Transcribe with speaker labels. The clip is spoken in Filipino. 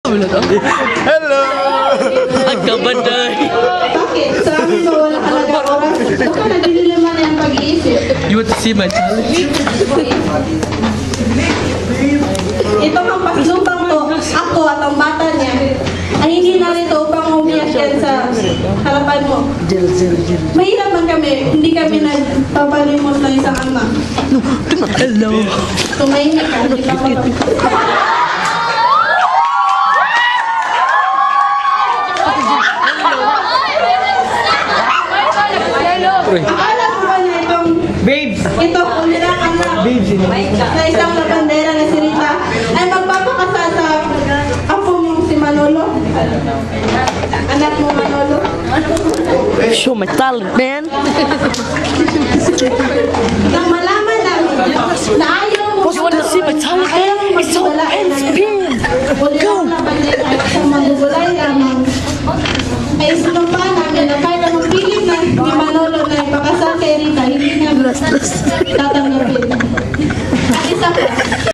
Speaker 1: Hello!
Speaker 2: Ang kabaday!
Speaker 3: Bakit? Sa amin ba wala talaga oras? Baka nagdiliman na yung pag-iisip.
Speaker 2: You want to see my talent?
Speaker 3: Ito ang paslupang to, ako at ang bata niya, ay hindi narito upang umiyak yan sa harapan mo. Mahirap man kami, hindi kami nagpapalimos ng isang ama.
Speaker 2: Hello!
Speaker 3: Tumahimik ka, hindi ka pa. Akala ko ba na itong
Speaker 2: Babes!
Speaker 3: itong umilakan na isang labandera na si Rita ay magpapakasal sa apo mong si Manolo? Anak mo Manolo?
Speaker 2: Show my talent, man!
Speaker 3: Nang malaman namin na ayaw mo
Speaker 2: You want to see my talent, man? It's so insane!
Speaker 3: Go! Sa magugulay lamang ay sinumpa namin na kahit anong pilit na ni Manolo na ipakasal kay Rita, hindi niya tatanggapin.